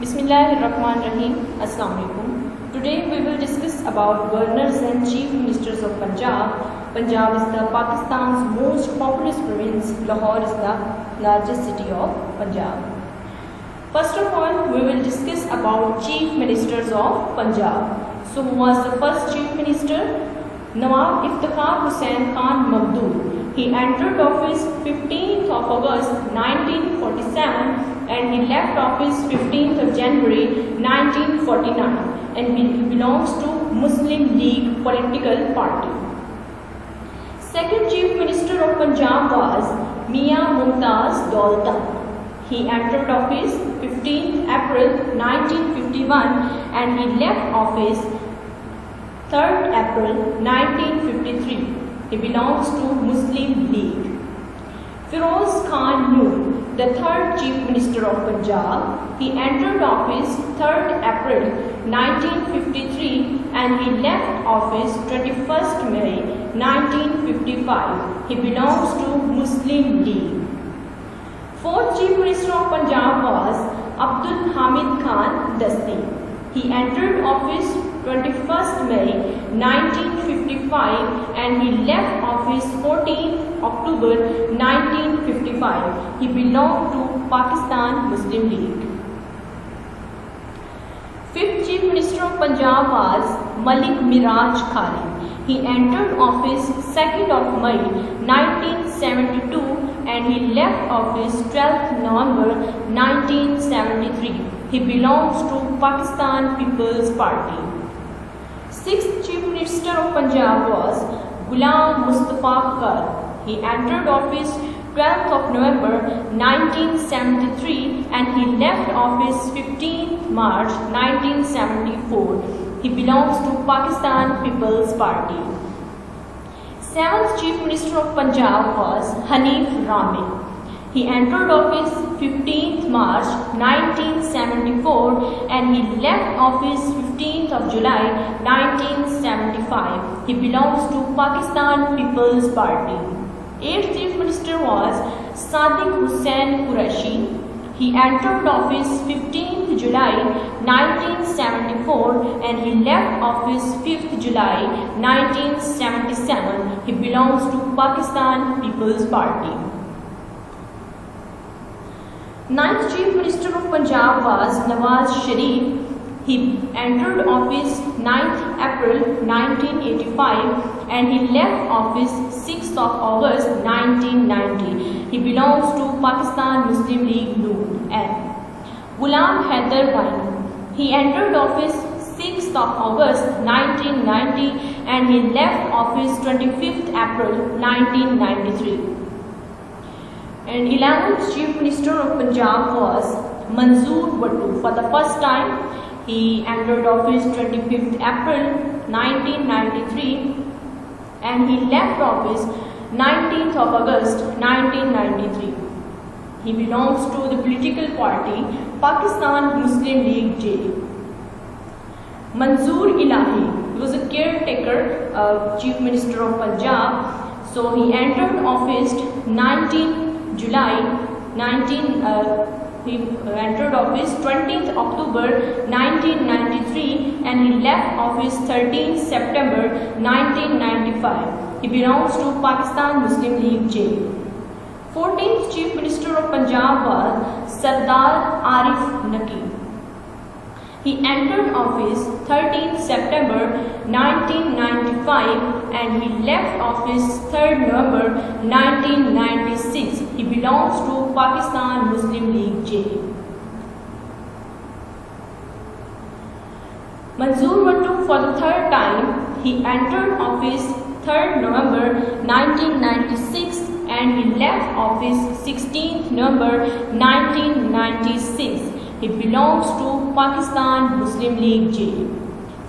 Bismillahirrahmanirrahim. Assalamu alaikum. Today we will discuss about governors and chief ministers of Punjab. Punjab is the Pakistan's most populous province. Lahore is the largest city of Punjab. First of all, we will discuss about chief ministers of Punjab. So who was the first chief minister? Nawab Iftikhar Hussain Khan Makhdoom. He entered office 15th of August 1947 and he left office 15th of January 1949 and he belongs to Muslim League political party. Second chief minister of Punjab was Mian Mumtaz Daul. He entered office 15th April 1951 and he left office 3rd April 1953. He belongs to Muslim League. Firoz Khan Noor, the third chief minister of Punjab, he entered office 3rd April 1953 and he left office 21st May 1955. He belongs to Muslim League. Fourth chief minister of Punjab was Abdul Hamid Khan Dasti. He entered office 21st May 1955 and he left office 14th October 1955. He belonged to Pakistan Muslim League. Fifth chief minister of Punjab was Malik Miraj Khalid. He entered office 2nd of May 1972 and he left office 12th November 1973. He belongs to Pakistan People's Party. Sixth chief minister of Punjab was Ghulam Mustafa Kar. He entered office 12th of November 1973 and he left office 15th March 1974. He belongs to Pakistan People's Party. Seventh chief minister of Punjab was Hanif Ramey. He entered office 15th March 1974 and he left office 15th of July 1975. He belongs to Pakistan People's Party. Eighth chief minister was Sadiq Hussain Qureshi. He entered office 15th July 1974 and he left office 5th July 1977. He belongs to Pakistan People's Party. Ninth chief minister of Punjab was Nawaz Sharif. He entered office 9th April 1985 and he left office 6th of August 1990. He belongs to Pakistan Muslim League Noon. And Ghulam Haider Wine. He entered office 6th of August 1990 and he left office 25th April 1993. And 11th chief minister of Punjab was Manzoor Wattu. For the first time, he entered office 25th April 1993 and he left office 19th of August 1993. He belongs to the political party Pakistan Muslim League J. Manzoor Ilahi was a caretaker chief minister of Punjab. So he entered office 19 July 19 he entered office 20th October 1993 and he left office 13th September 1995. He belongs to Pakistan Muslim League J. 14th chief minister of Punjab was Sardar Arif Naqi. He entered office 13th September 1995 and he left office 3rd November 1996. He belongs to Pakistan Muslim League J. Manzoor Wattu for the third time. He entered office 3rd November 1996 and he left office 16th November 1996. He belongs to Pakistan Muslim League J.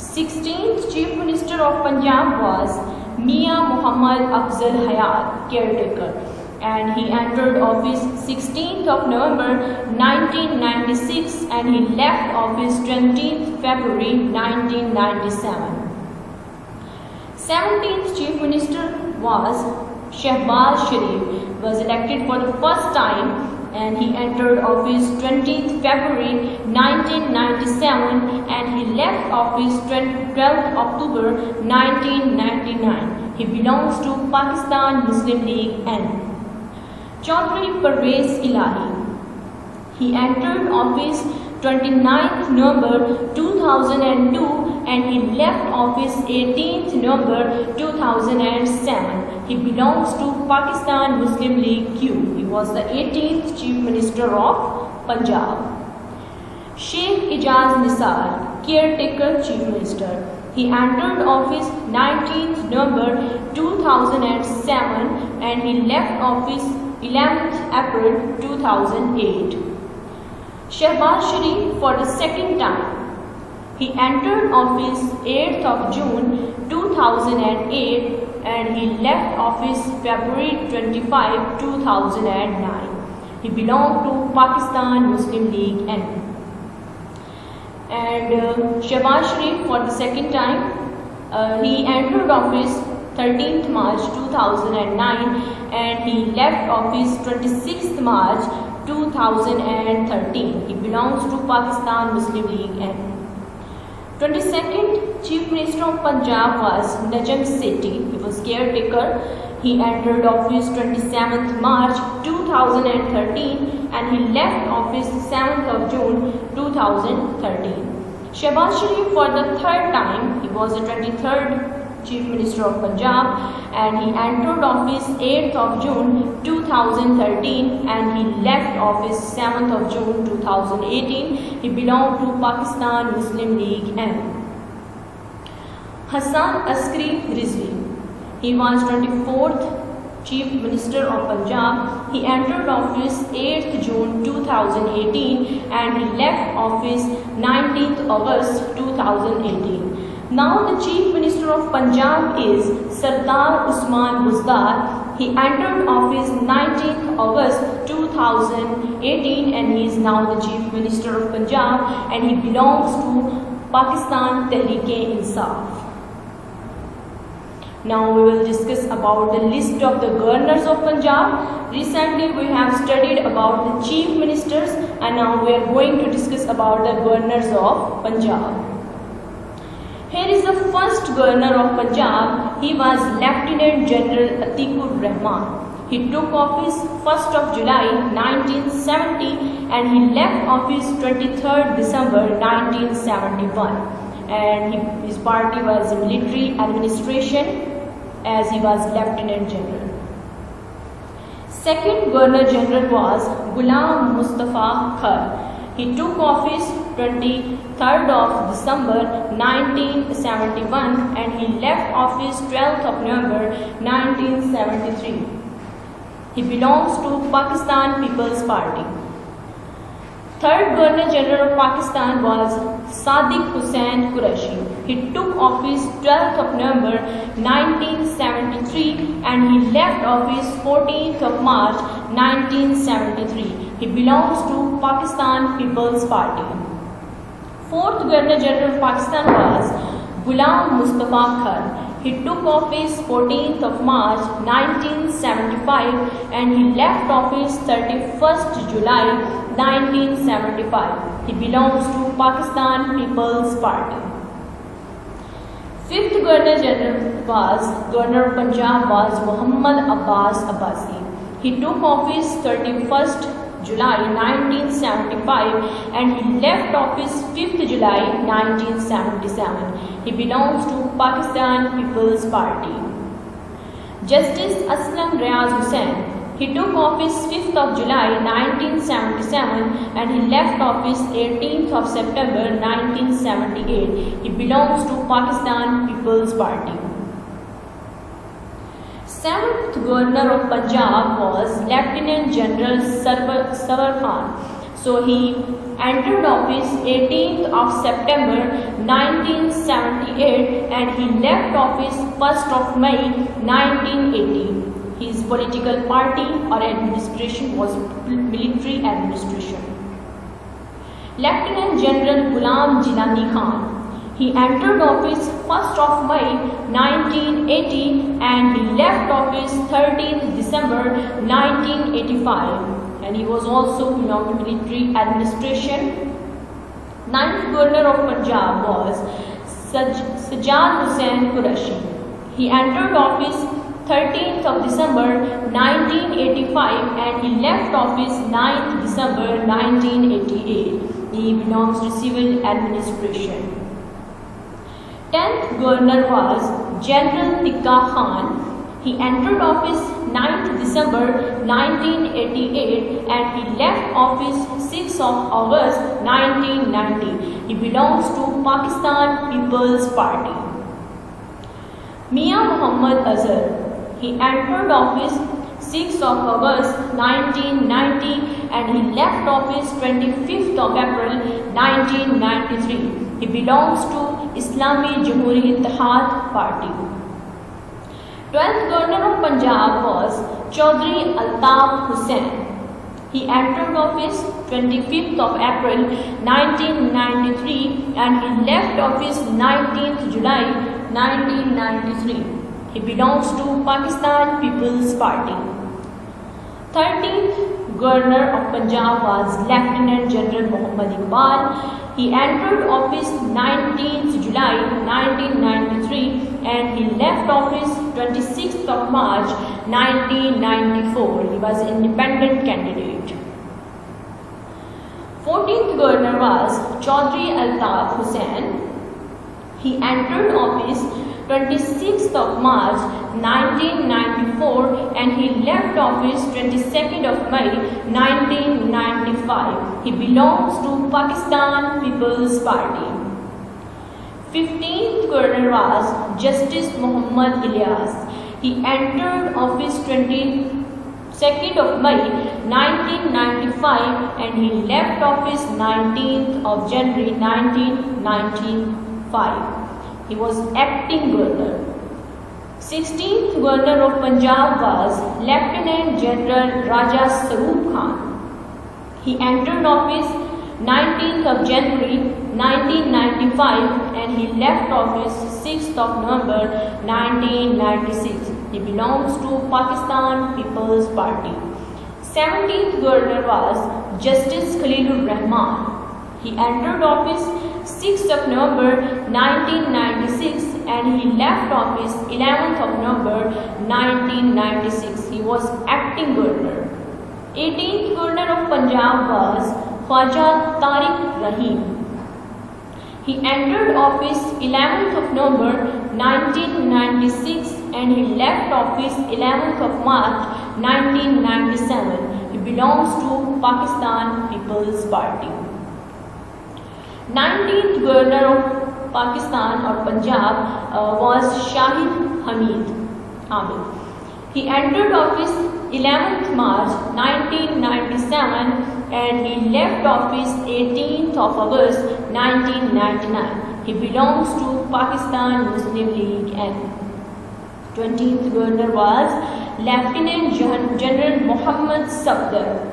16th chief minister of Punjab was Mian Muhammad Afzal Hayat, caretaker, and he entered office 16th of November 1996 and he left office 20th February 1997. 17th chief minister was Shehbaz Sharif, was elected for the first time and he entered office 20th February 1997 and he left office 12th October 1999. He belongs to Pakistan Muslim League N. Chaudhry Parvez Ilahi. He entered office 29th November 2002 and he left office 18th November 2007. He belongs to Pakistan Muslim League Q. He was the 18th Chief Minister of Punjab. Sheikh Ijaz Nisar, caretaker Chief Minister. He entered office 19th November 2007 and he left office 11th April 2008. Shehbaz Sharif for the second time. He entered office 8th of June 2008 and he left office February 25, 2009. He belonged to Pakistan Muslim League N. And Shehbaz Sharif for the second time, he entered office 13th March 2009 and he left office 26th March 2013. He belongs to Pakistan Muslim League N. 22nd Chief Minister of Punjab was Najam Sethi. He was caretaker. He entered office 27th March 2013 and he left office 7th of June 2013. Shehbaz Sharif for the third time. He was the 23rd Chief Minister of Punjab and he entered office 8th of June 2013 and he left office 7th of June 2018. He belonged to Pakistan Muslim League N. Hassan Askari Rizvi. He was 24th Chief Minister of Punjab. He entered office 8th June 2018 and he left office 19th August 2018. Now the Chief Minister of Punjab is Sardar Usman Buzdar. He entered office 19th August 2018 and he is now the Chief Minister of Punjab and he belongs to Pakistan Tehreek-e-Insaf. Now we will discuss about the list of the governors of Punjab. Recently we have studied about the Chief Ministers and now we are going to discuss about the governors of Punjab. Here is the first governor of Punjab. He was Lieutenant General Atikur Rahman. He took office 1st of July 1970 and he left office 23rd December 1971. And his party was military administration as he was Lieutenant General. Second Governor General was Ghulam Mustafa Khan. He took office 23rd of December 1971 and he left office 12th of November 1973. He belongs to Pakistan People's Party. Third Governor General of Pakistan was Sadiq Hussain Qureshi. He took office 12th of November 1973 and he left office 14th of March 1973. He belongs to Pakistan People's Party. Fourth Governor General of Pakistan was Ghulam Mustafa Khan. He took office 14th of March 1975 and he left office 31st July 1975. He belongs to Pakistan People's Party. Fifth Governor General was Governor of Punjab was Muhammad Abbas Abbasi. He took office 31st July 1975 and he left office 5th July 1977. He belongs to Pakistan People's Party. Justice Aslam Riaz Hussain. He took office 5th of July 1977 and he left office 18th of September 1978. He belongs to Pakistan People's Party. Seventh Governor of Punjab was Lieutenant General Sarwar Khan. So he entered office 18th of September 1978 and he left office 1st of May 1980. His political party or administration was military administration. Lieutenant General Ghulam Jilani Khan. He entered office 1st of May 1980 and he left office 13th December 1985, and he was also belonged to military administration. 9th Governor of Punjab was Sajjad Hussain Qureshi. He entered office 13th of December 1985 and he left office 9th December 1988. He belongs to civil administration. 10th Governor was General Tikka Khan. He entered office 9th December 1988 and he left office 6th of August 1990. He belongs to Pakistan People's Party. Mian Muhammad Azhar. He entered office 6th of August 1990 and he left office 25th of April 1993. He belongs to Islami Jamhuri Ittehad Party. 12th Governor of Punjab was Chaudhry Altaf Hussain. He entered office 25th of April 1993 and he left office 19th July 1993. He belongs to Pakistan People's Party. 13th Governor of Punjab was Lieutenant General Muhammad Iqbal. He entered office 19th July 1993 and he left office 26th of March 1994. He was an independent candidate. 14th Governor was Chaudhry Altaf Hussain. He entered office 26th of March 1994 and he left office 22nd of May 1995. He belongs to Pakistan People's Party. 15th Governor was Justice Muhammad Ilyas. He entered office 22nd of May 1995 and he left office 19th of January 1995. He was acting governor. 16th Governor of Punjab was Lieutenant General Raja Saroop Khan. He entered office 19th of January 1995 and he left office 6th of November 1996. He belongs to Pakistan People's Party. 17th Governor was Justice Khalilur Rahman. He entered office 6th of November 1996 and he left office 11th of November 1996. He was acting governor. 18th Governor of Punjab was Khwaja Tariq Rahim. He entered office 11th of November 1996 and he left office 11th of March 1997. He belongs to Pakistan People's Party. 19th Governor of Pakistan or Punjab was Shahid Hamid. He entered office 11th March 1997 and he left office 18th of August 1999. He belongs to Pakistan Muslim League. And 20th Governor was Lieutenant General Muhammad Safdar.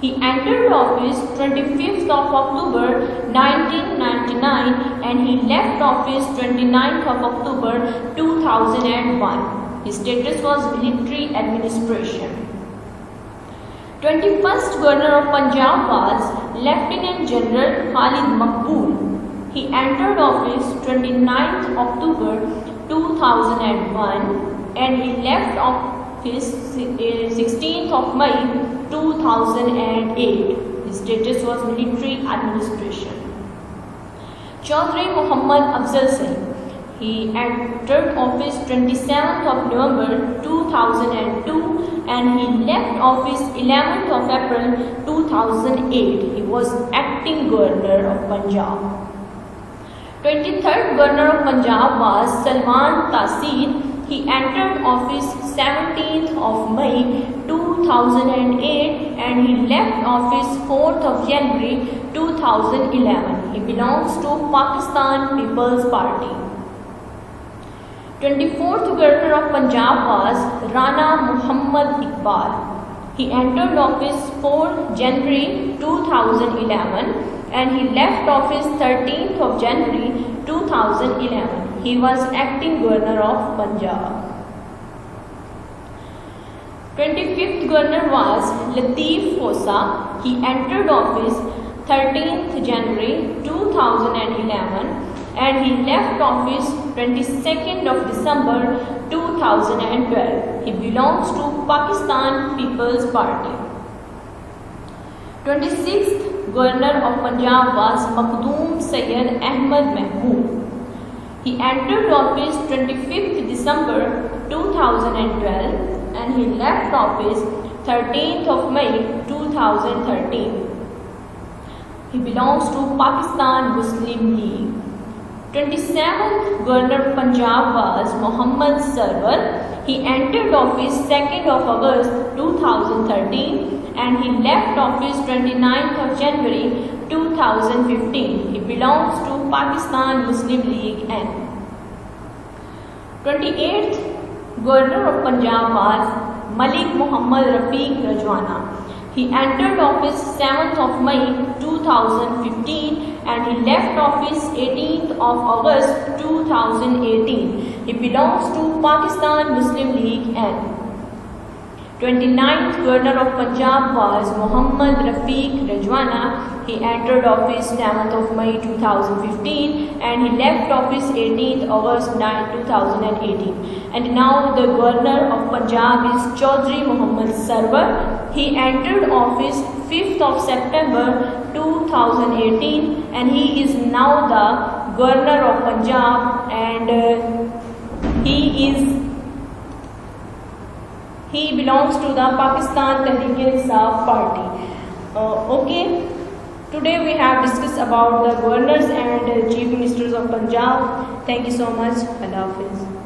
He entered office 25th of October 1999 and he left office 29th of October 2001. His status was military administration. 21st Governor of Punjab was Lieutenant General Khalid Maqbool. He entered office 29th October 2001 and he left office 16th of May 2008. His status was military administration. Chaudhry Muhammad Afzal Singh. He entered office 27th of November 2002 and he left office 11th of April 2008. He was acting governor of Punjab. 23rd Governor of Punjab was Salman Taseer. He entered office 17th of May 2008 and he left office 4th of January 2011. He belongs to Pakistan People's Party. 24th Governor of Punjab was Rana Muhammad Iqbal. He entered office 4th January 2011 and he left office 13th of January 2011. He was acting governor of Punjab. 25th governor was Latif Khosa. He entered office 13th January 2011 and he left office 22nd of December 2012. He belongs to Pakistan People's Party. 26th governor of Punjab was Makhdoom Syed Ahmed Mahmood. He entered office 25th December 2012 and he left office 13th of May 2013. He belongs to Pakistan Muslim League. 27th governor of Punjab was Mohammad Sarwar. He entered office 2nd of August 2013 and he left office 29th of January 2015. He belongs to Pakistan Muslim League N. 28th governor of Punjab was Malik Muhammad Rafiq Rajwana. He entered office 7th of May 2015 and he left office 18th of August 2018. He belongs to Pakistan Muslim League N. 29th governor of Punjab was Muhammad Rafiq Rajwana. He entered office 7th of May 2015 and he left office 18th August 2018. And now the governor of Punjab is Chaudhry Mohammad Sarwar. He entered office 5th of September 2018 and he is now the governor of Punjab and he belongs to the Pakistan Tehreek-e-Insaf Party. Okay, today we have discussed about the governors and chief ministers of Punjab. Thank you so much. Allah Hafiz.